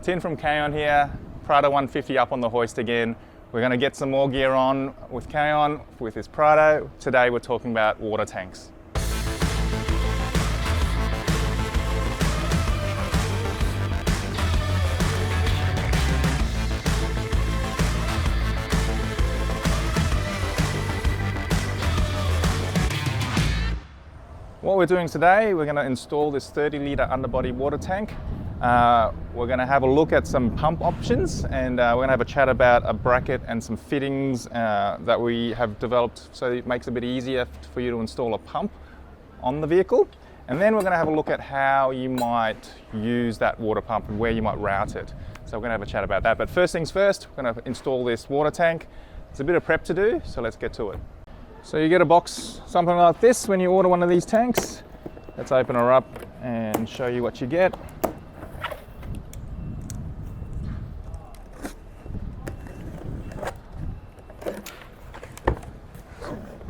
Tin from Kaon here, Prado 150 up on the hoist again. We're going to get some more gear on with Kaon, with his Prado. Today we're talking about water tanks. What we're doing today, we're going to install this 30-litre underbody water tank. We're going to have a look at some pump options, and we're going to have a chat about a bracket and some fittings that we have developed so it makes it a bit easier for you to install a pump on the vehicle. And then we're going to have a look at how you might use that water pump and where you might route it. So we're going to have a chat about that. But first things first, we're going to install this water tank. It's a bit of prep to do, so let's get to it. So you get a box, something like this, when you order one of these tanks. Let's open her up and show you what you get.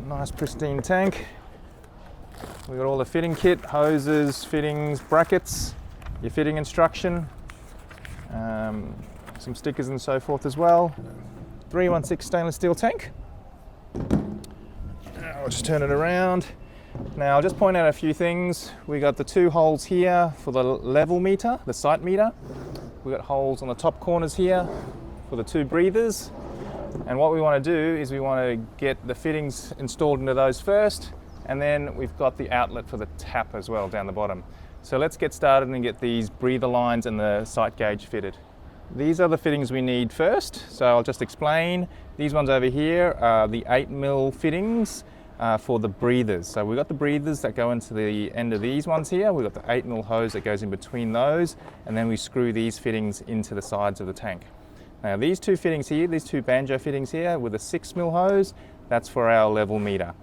Nice pristine tank. We got all the fitting kit, hoses, fittings, brackets, your fitting instruction, some stickers and so forth as well. 316 stainless steel tank. I'll just turn it around. Now I'll just point out a few things. We got the two holes here for the level meter, the sight meter. We got holes on the top corners here for the two breathers. And what we want to do is we want to get the fittings installed into those first, and then we've got the outlet for the tap as well down the bottom. So let's get started and get these breather lines and the sight gauge fitted. These are the fittings we need first, so I'll just explain. These ones over here are the 8mm fittings for the breathers. So we've got the breathers that go into the end of these ones here. We've got the 8mm hose that goes in between those, and then we screw these fittings into the sides of the tank. Now these two fittings here, these two banjo fittings here with a 6mm hose, that's for our level meter.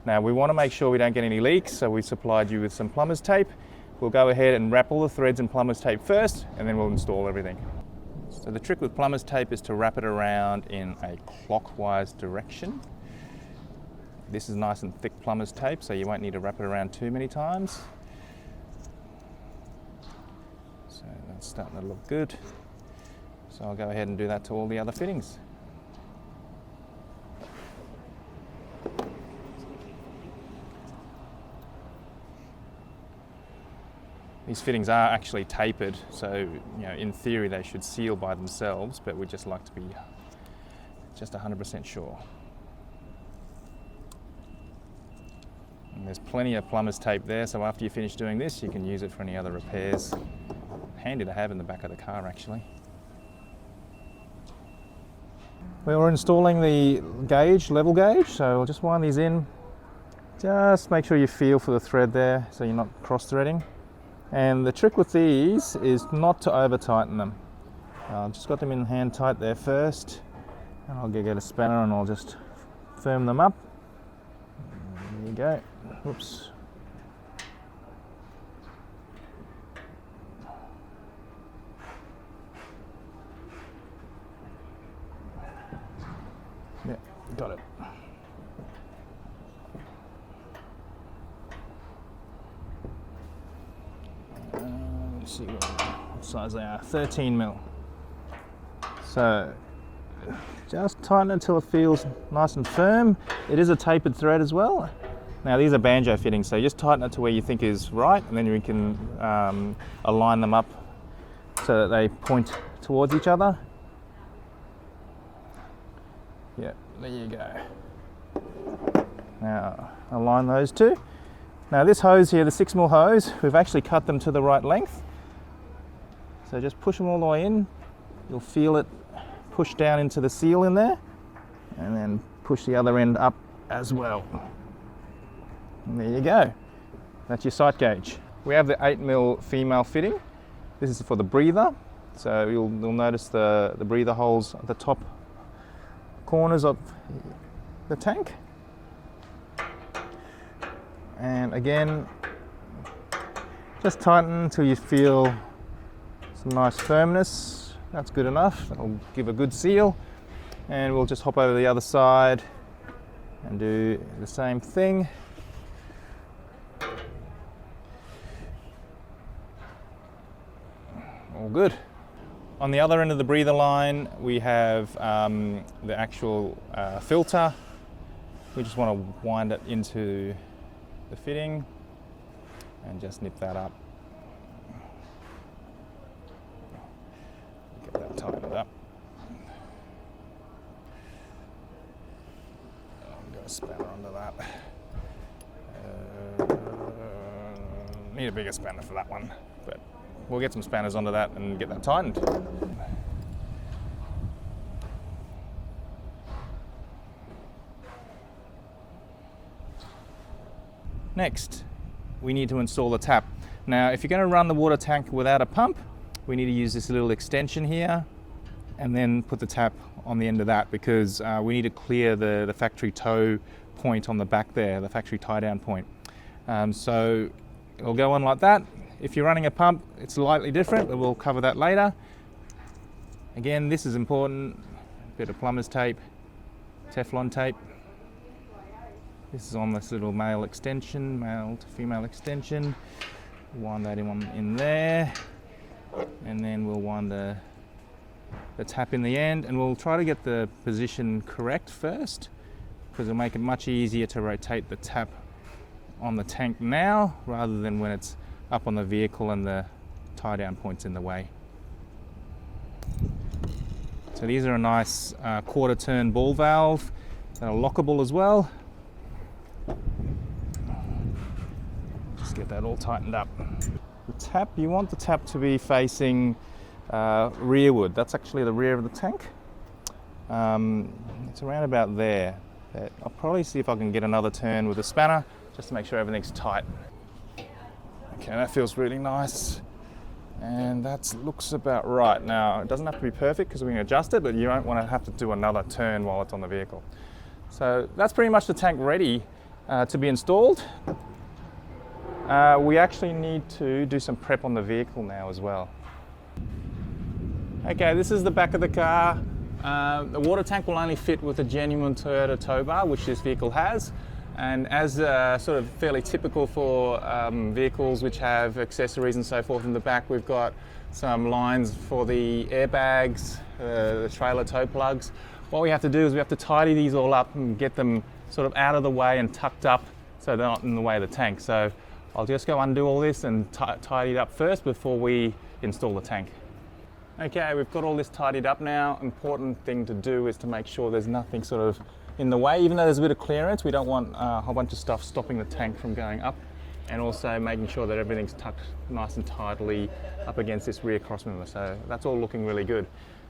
Now we want to make sure we don't get any leaks, so we supplied you with some plumber's tape. We'll go ahead and wrap all the threads in plumber's tape first, and then we'll install everything. So the trick with plumber's tape is to wrap it around in a clockwise direction. This is nice and thick plumber's tape, so you won't need to wrap it around too many times. So that's starting to look good. So I'll go ahead and do that to all the other fittings. These fittings are actually tapered, so in theory they should seal by themselves, but we'd just like to be just 100% sure. And there's plenty of plumber's tape there, so after you finish doing this, you can use it for any other repairs. Handy to have in the back of the car, actually. We were installing the gauge, level gauge, so we'll just wind these in. Just make sure you feel for the thread there, so you're not cross-threading. And the trick with these is not to over-tighten them. I've just got them in hand tight there first, and I'll get a spanner and I'll just firm them up. There you go. Whoops. Yeah, got it. Let's see what size they are. 13mm. So just tighten it until it feels nice and firm. It is a tapered thread as well. Now these are banjo fittings, so just tighten it to where you think is right, and then we can align them up so that they point towards each other. Yeah, there you go. Now align those two. Now this hose here, the 6mm hose, we've actually cut them to the right length. So just push them all the way in. You'll feel it push down into the seal in there, and then push the other end up as well. And there you go. That's your sight gauge. We have the 8mm female fitting. This is for the breather. So you'll notice the breather holes at the top corners of the tank. And again, just tighten until you feel some nice firmness. That's good enough. That'll give a good seal. And we'll just hop over the other side and do the same thing. All good. On the other end of the breather line, we have the actual filter. We just want to wind it into the fitting and just nip that up. Get that tightened up. I've got a spanner under that. Need a bigger spanner for that one, but we'll get some spanners onto that and get that tightened. Next, we need to install the tap. Now, if you're going to run the water tank without a pump, we need to use this little extension here and then put the tap on the end of that, because we need to clear the factory toe point on the back there, the factory tie down point. So it'll go on like that. If you're running a pump, it's slightly different, but we'll cover that later. Again, this is important. A bit of plumber's tape, Teflon tape. This is on this little male extension, male to female extension. Wind that in there, and then we'll wind the tap in the end, and we'll try to get the position correct first, because it'll make it much easier to rotate the tap on the tank now rather than when it's up on the vehicle and the tie down point's in the way. So these are a nice quarter turn ball valve that are lockable as well. Just get that all tightened up. The tap, you want the tap to be facing rearward. That's actually the rear of the tank. It's around about there. But I'll probably see if I can get another turn with a spanner just to make sure everything's tight. Okay, that feels really nice. And that looks about right. Now, it doesn't have to be perfect because we can adjust it, but you don't want to have to do another turn while it's on the vehicle. So that's pretty much the tank ready to be installed. We actually need to do some prep on the vehicle now as well. Okay, this is the back of the car. The water tank will only fit with a genuine Toyota tow bar, which this vehicle has. And as sort of fairly typical for vehicles which have accessories and so forth in the back, we've got some lines for the airbags, the trailer toe plugs. What we have to do is we have to tidy these all up and get them sort of out of the way and tucked up so they're not in the way of the tank. So I'll just go undo all this and tidy it up first before we install the tank. Okay, we've got all this tidied up now. Important thing to do is to make sure there's nothing sort of in the way. Even though there's a bit of clearance, we don't want a whole bunch of stuff stopping the tank from going up, and also making sure that everything's tucked nice and tightly up against this rear crossmember. So that's all looking really good.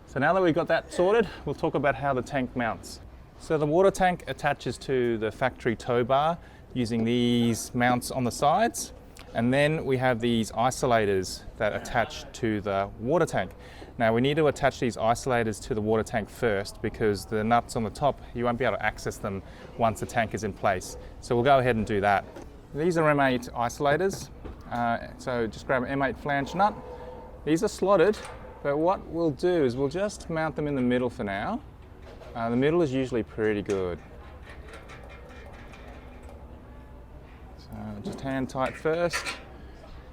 So now that we've got that sorted, we'll talk about how the tank mounts. So the water tank attaches to the factory tow bar using these mounts on the sides, and then we have these isolators that attach to the water tank. Now we need to attach these isolators to the water tank first, because the nuts on the top, you won't be able to access them once the tank is in place. So we'll go ahead and do that. These are M8 isolators. So just grab an M8 flange nut. These are slotted, but what we'll do is we'll just mount them in the middle for now. The middle is usually pretty good. So just hand tight first.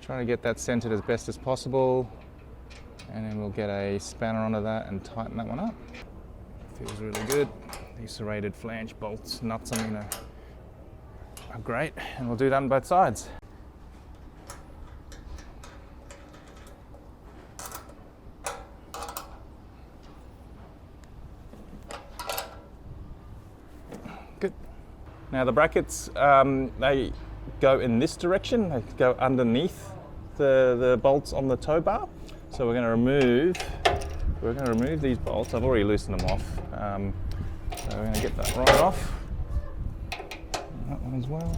Try to get that centered as best as possible. And then we'll get a spanner onto that and tighten that one up. Feels really good. These serrated flange bolts, nuts are great, and we'll do that on both sides. Good. Now the brackets, they go in this direction. They go underneath the bolts on the tow bar. So we're going to remove these bolts. I've already loosened them off. So we're going to get that right off. And that one as well.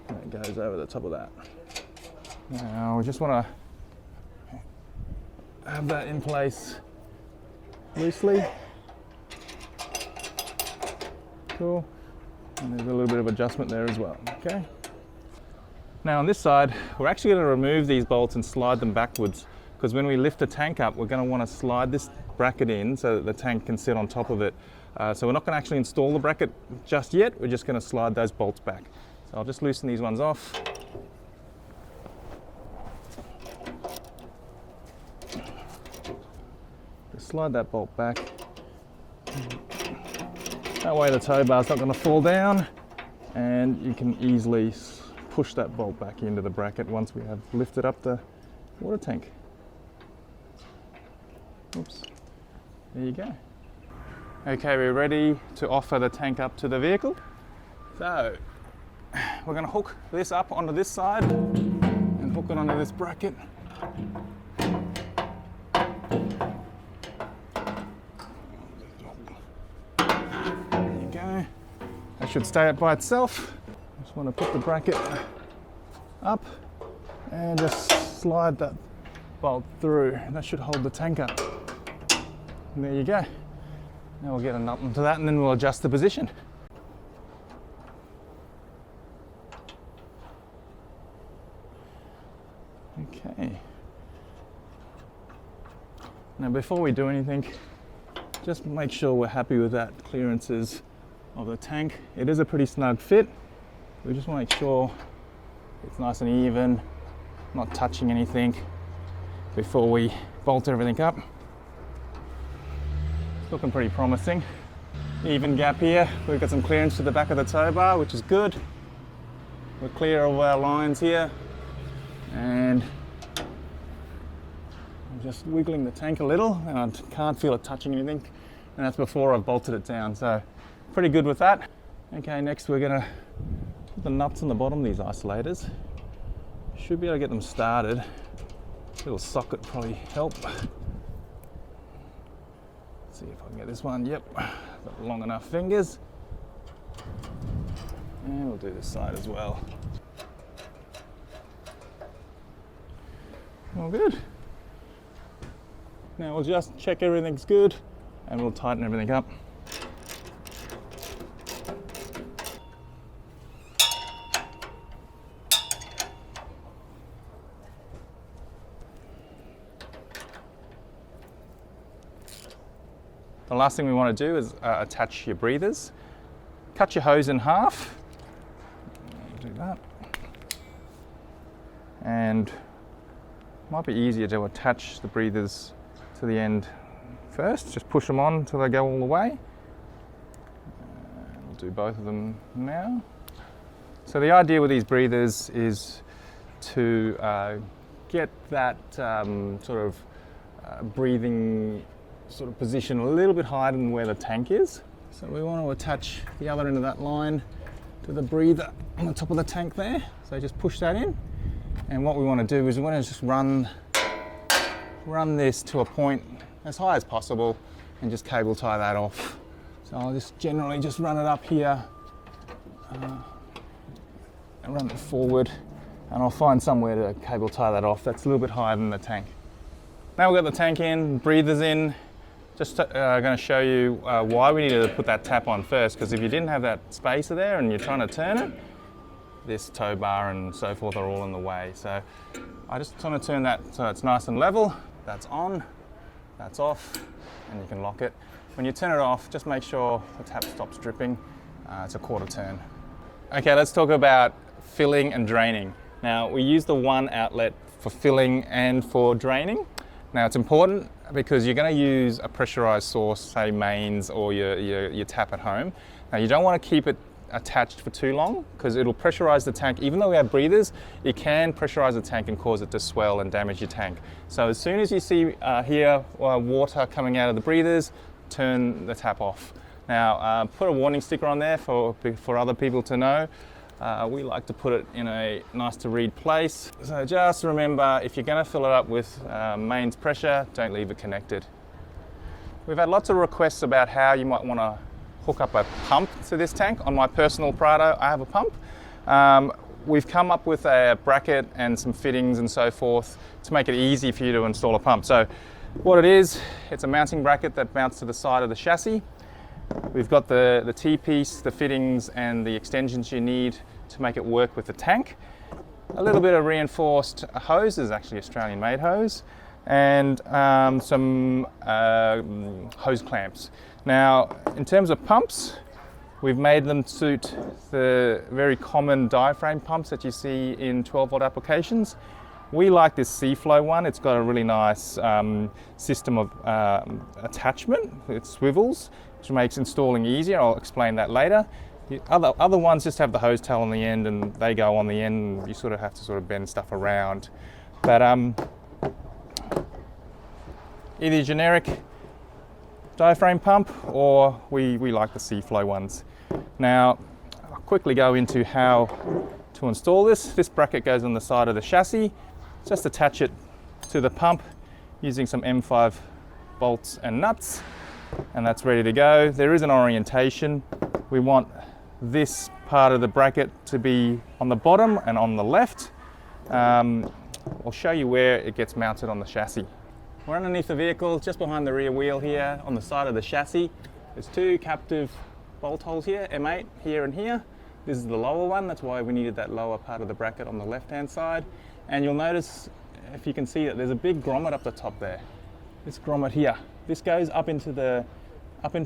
And it goes over the top of that. Now we just want to have that in place loosely. Cool. And there's a little bit of adjustment there as well, okay? Now on this side, we're actually going to remove these bolts and slide them backwards, because when we lift the tank up, we're going to want to slide this bracket in so that the tank can sit on top of it. So we're not going to actually install the bracket just yet, we're just going to slide those bolts back. So I'll just loosen these ones off. slide that bolt back. That way the tow bar's not going to fall down, and you can easily push that bolt back into the bracket once we have lifted up the water tank. Oops. There you go. Okay, we're ready to offer the tank up to the vehicle. So we're going to hook this up onto this side and hook it onto this bracket. There you go. That should stay up by itself. Just want to put the bracket up and just slide that bolt through. That should hold the tank up. And there you go. Now we'll get a nut into that and then we'll adjust the position. Okay. Now before we do anything, just make sure we're happy with that clearances of the tank. It is a pretty snug fit. We just want to make sure it's nice and even, not touching anything before we bolt everything up. It's looking pretty promising. Even gap here. We've got some clearance to the back of the tow bar, which is good. We're clear of our lines here. And I'm just wiggling the tank a little, and I can't feel it touching anything. And that's before I've bolted it down, so pretty good with that. Okay, next we're gonna put the nuts on the bottom of these isolators. Should be able to get them started. A little socket probably help. See if I can get this one. Yep, got long enough fingers. And we'll do this side as well. All good. Now we'll just check everything's good and we'll tighten everything up. The last thing we want to do is attach your breathers. Cut your hose in half. Do that. And might be easier to attach the breathers to the end first. Just push them on until they go all the way. We'll do both of them now. So the idea with these breathers is to get that sort of breathing sort of position a little bit higher than where the tank is. So we want to attach the other end of that line to the breather on the top of the tank there. So just push that in. And what we want to do is we want to just run this to a point as high as possible and just cable tie that off. So I'll just generally just run it up here and run it forward, and I'll find somewhere to cable tie that off. That's a little bit higher than the tank. Now we've got the tank in, breathers in. Just going to show you why we needed to put that tap on first, because if you didn't have that spacer there and you're trying to turn it, this tow bar and so forth are all in the way. So I just want to turn that so it's nice and level. That's on, that's off, and you can lock it. When you turn it off, just make sure the tap stops dripping. It's a quarter turn. Okay, let's talk about filling and draining. Now we use the one outlet for filling and for draining. Now it's important because you're going to use a pressurized source, say mains or your tap at home. Now you don't want to keep it attached for too long because it'll pressurize the tank. Even though we have breathers, it can pressurize the tank and cause it to swell and damage your tank. So as soon as you see here water coming out of the breathers, turn the tap off. Now put a warning sticker on there for other people to know. We like to put it in a nice to read place. So just remember, if you're going to fill it up with mains pressure, don't leave it connected. We've had lots of requests about how you might want to hook up a pump to this tank. On my personal Prado, I have a pump. We've come up with a bracket and some fittings and so forth to make it easy for you to install a pump. So what it is, it's a mounting bracket that mounts to the side of the chassis. We've got the T-piece, the fittings and the extensions you need to make it work with the tank. A little bit of reinforced hose, is actually Australian made hose, and some hose clamps. Now, in terms of pumps, we've made them suit the very common diaphragm pumps that you see in 12 volt applications. We like this Seaflow one. It's got a really nice system of attachment. It swivels, which makes installing easier. I'll explain that later. The other ones just have the hose tail on the end and they go on the end and you sort of have to sort of bend stuff around. But either generic diaphragm pump or we like the Seaflow ones. Now, I'll quickly go into how to install this. This bracket goes on the side of the chassis. Just attach it to the pump using some M5 bolts and nuts, and that's ready to go. There is an orientation. We want this part of the bracket to be on the bottom and on the left. I'll show you where it gets mounted on the chassis. We're underneath the vehicle, just behind the rear wheel here on the side of the chassis. There's two captive bolt holes here, M8 here and here. This is the lower one, that's why we needed that lower part of the bracket on the left hand side. And you'll notice, if you can see it, there's a big grommet up the top there. This grommet here. This goes up into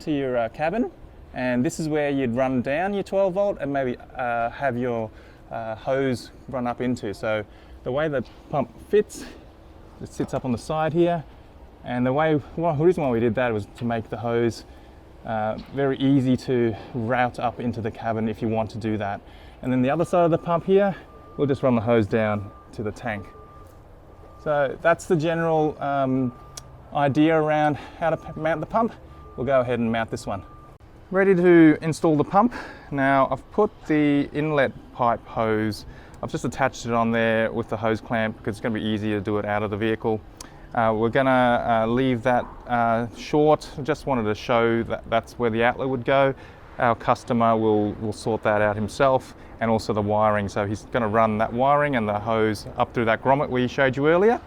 your cabin, and this is where you'd run down your 12 volt and maybe have your hose run up into. So the way the pump fits, it sits up on the side here, and the reason why we did that was to make the hose very easy to route up into the cabin if you want to do that. And then the other side of the pump here, we'll just run the hose down to the tank. So that's the general idea around how to mount the pump. We'll go ahead and mount this one. Ready to install the pump. Now I've put the inlet pipe hose, I've just attached it on there with the hose clamp because it's going to be easier to do it out of the vehicle. We're going to leave that short. Just wanted to show that that's where the outlet would go. Our customer will sort that out himself, and also the wiring. So he's going to run that wiring and the hose up through that grommet we showed you earlier.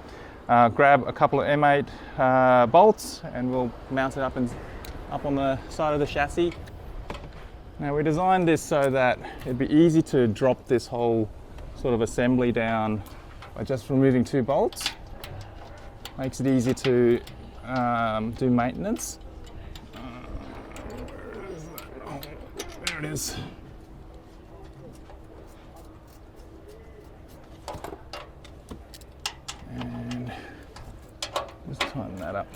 Grab a couple of M8 bolts and we'll mount it up on the side of the chassis. Now we designed this so that it'd be easy to drop this whole sort of assembly down by just removing two bolts. Makes it easy to do maintenance. There it is. And just tighten that up.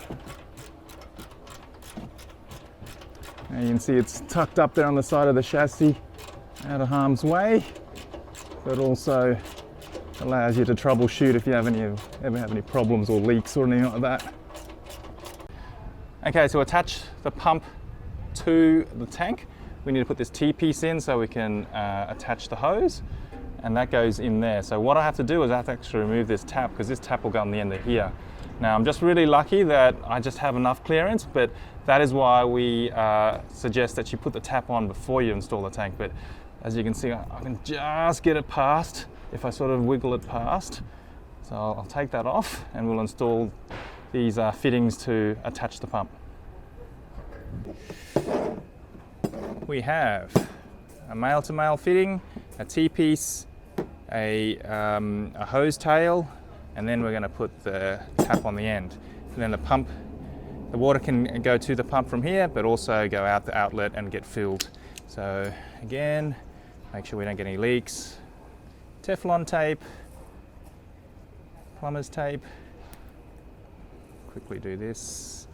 Now you can see it's tucked up there on the side of the chassis, out of harm's way, but also allows you to troubleshoot if you ever have any problems or leaks or anything like that. Okay, to attach the pump to the tank, we need to put this T-piece in so we can attach the hose, and that goes in there. So what I have to do is I have to actually remove this tap, because this tap will go on the end of here. Now I'm just really lucky that I just have enough clearance, but that is why we suggest that you put the tap on before you install the tank. But as you can see, I can just get it past if I sort of wiggle it past. So I'll take that off and we'll install these fittings to attach the pump. We have a male-to-male fitting, a T-piece, a hose tail, and then we're going to put the tap on the end. And then the water can go to the pump from here, but also go out the outlet and get filled. So again, make sure we don't get any leaks. Teflon tape, plumber's tape. Quickly do this,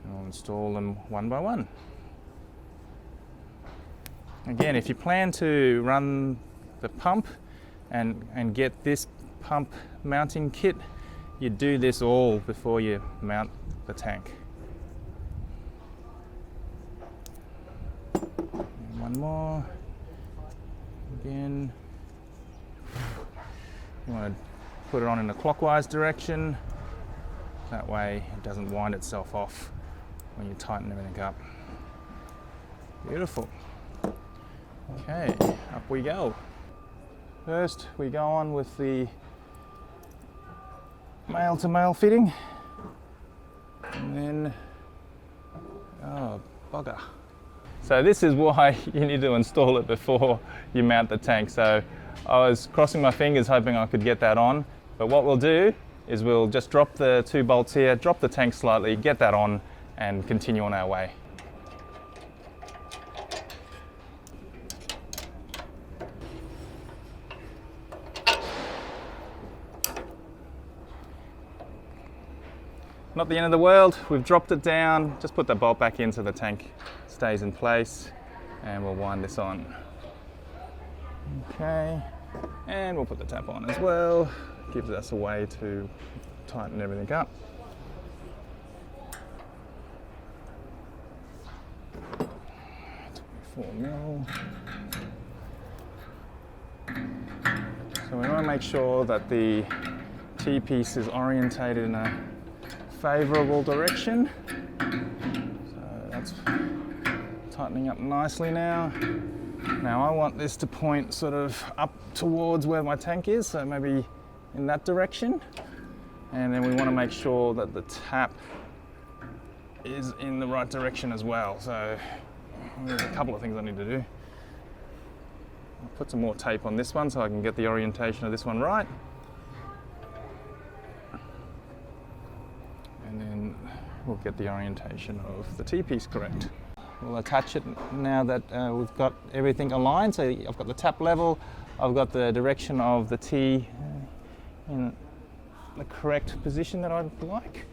and I'll install them one by one. Again, if you plan to run the pump and get this pump mounting kit, you do this all before you mount the tank. And one more. Again, you want to put it on in a clockwise direction. That way it doesn't wind itself off when you tighten everything up. Beautiful. Okay, up we go. First, we go on with the male-to-male fitting, and then, oh bugger. So this is why you need to install it before you mount the tank. So I was crossing my fingers hoping I could get that on, but what we'll do is we'll just drop the two bolts here, drop the tank slightly, get that on, and continue on our way. Not the end of the world. We've dropped it down. Just put the bolt back in so the tank stays in place, and we'll wind this on. Okay, and we'll put the tap on as well. Gives us a way to tighten everything up. 4mm. So we want to make sure that the T-piece is orientated in a favourable direction. So that's tightening up nicely now. Now I want this to point sort of up towards where my tank is, so maybe in that direction. And then we want to make sure that the tap is in the right direction as well. So there's a couple of things I need to do. I'll put some more tape on this one so I can get the orientation of this one right. And then we'll get the orientation of the T-piece correct. We'll attach it now that we've got everything aligned. So I've got the tap level, I've got the direction of the T in the correct position that I'd like.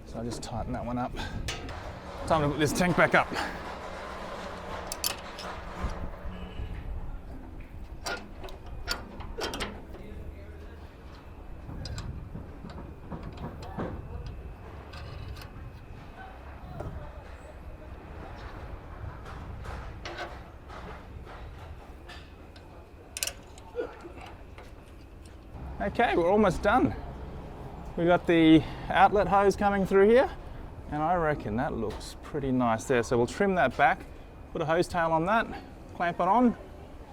So I'll just tighten that one up. Time to put this tank back up. Okay, we're almost done. We've got the outlet hose coming through here, and I reckon that looks pretty nice there. So we'll trim that back, put a hose tail on that, clamp it on,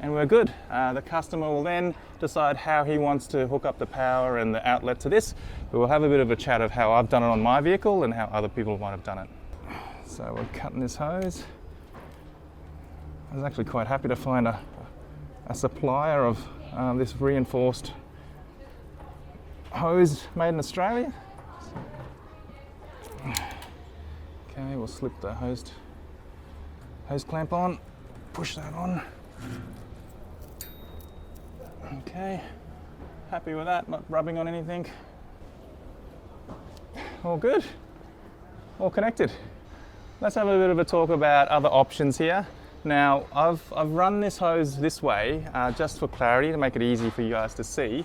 and we're good. The customer will then decide how he wants to hook up the power and the outlet to this, but we'll have a bit of a chat of how I've done it on my vehicle and how other people might have done it. So we're cutting this hose. I was actually quite happy to find a supplier of this reinforced hose made in Australia. Okay, we'll slip the hose clamp on, push that on. Okay, happy with that, not rubbing on anything. All good, all connected. Let's have a bit of a talk about other options here. Now, I've run this hose this way just for clarity to make it easy for you guys to see.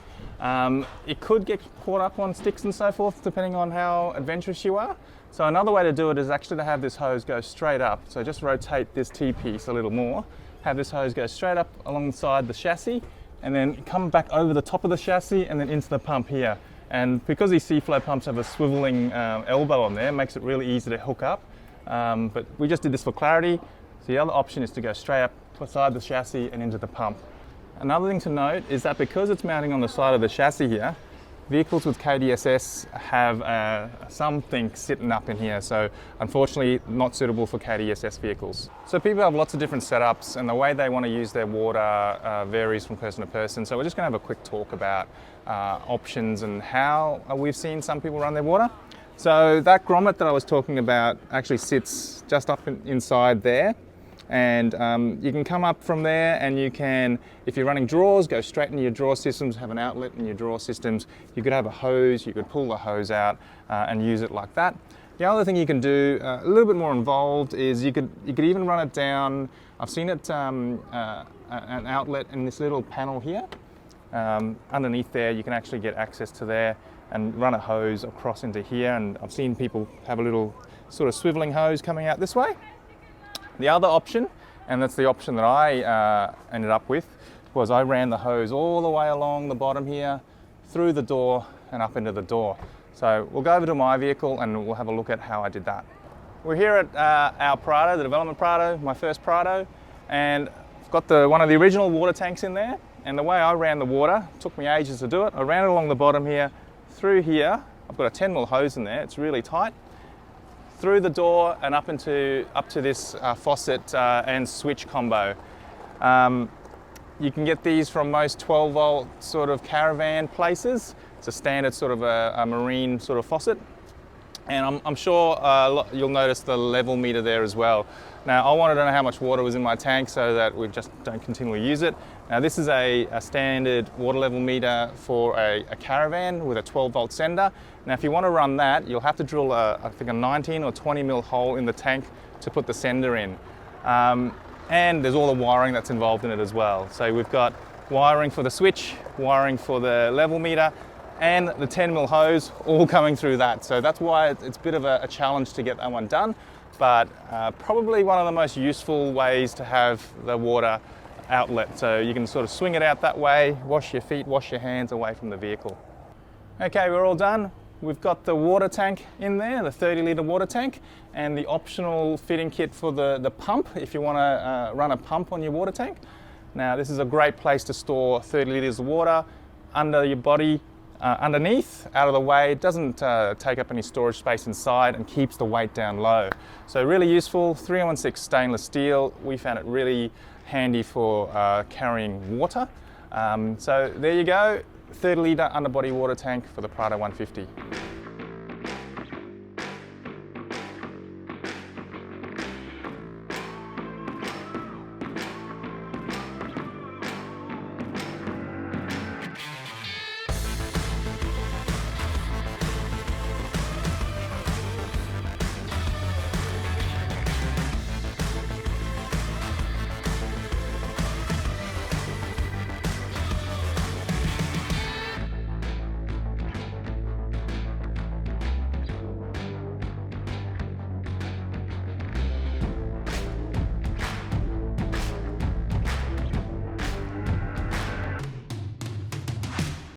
It could get caught up on sticks and so forth depending on how adventurous you are. So another way to do it is actually to have this hose go straight up. So just rotate this T-piece a little more, have this hose go straight up alongside the chassis, and then come back over the top of the chassis and then into the pump here. And because these C-flow pumps have a swiveling elbow on there, it makes it really easy to hook up. But we just did this for clarity. So the other option is to go straight up beside the chassis and into the pump. Another thing to note is that because it's mounting on the side of the chassis here, vehicles with KDSS have something sitting up in here, so unfortunately not suitable for KDSS vehicles. So people have lots of different setups, and the way they want to use their water varies from person to person. So we're just going to have a quick talk about options and how we've seen some people run their water. So that grommet that I was talking about actually sits just up inside there. And you can come up from there, and you can, if you're running drawers, go straight into your drawer systems, have an outlet in your drawer systems. You could have a hose, you could pull the hose out and use it like that. The other thing you can do, a little bit more involved, is you could even run it down. I've seen it an outlet in this little panel here. Underneath there, you can actually get access to there and run a hose across into here. And I've seen people have a little sort of swiveling hose coming out this way. The other option, and that's the option that I ended up with, was I ran the hose all the way along the bottom here, through the door and up into the door. So we'll go over to my vehicle and we'll have a look at how I did that. We're here at our Prado, the development Prado, my first Prado, and I've got one of the original water tanks in there. And the way I ran the water, it took me ages to do it. I ran it along the bottom here, through here. I've got a 10mm hose in there, it's really tight. Through the door and up to this faucet and switch combo. You can get these from most 12-volt sort of caravan places. It's a standard sort of a marine sort of faucet. And I'm sure you'll notice the level meter there as well. Now, I wanted to know how much water was in my tank so that we just don't continually use it. Now this is a standard water level meter for a caravan with a 12-volt sender. Now if you want to run that, you'll have to drill I think a 19 or 20 mil hole in the tank to put the sender in. And there's all the wiring that's involved in it as well. So we've got wiring for the switch, wiring for the level meter, and the 10 mil hose all coming through that. So that's why it's a bit of a challenge to get that one done, but probably one of the most useful ways to have the water outlet. So you can sort of swing it out that way, wash your feet, wash your hands away from the vehicle. Okay, we're all done. We've got the water tank in there, the 30-litre water tank, and the optional fitting kit for the pump if you want to run a pump on your water tank. Now this is a great place to store 30 litres of water under your body, underneath, out of the way. It doesn't take up any storage space inside and keeps the weight down low. So really useful, 316 stainless steel. We found it really handy for carrying water. So there you go, 30-litre underbody water tank for the Prado 150.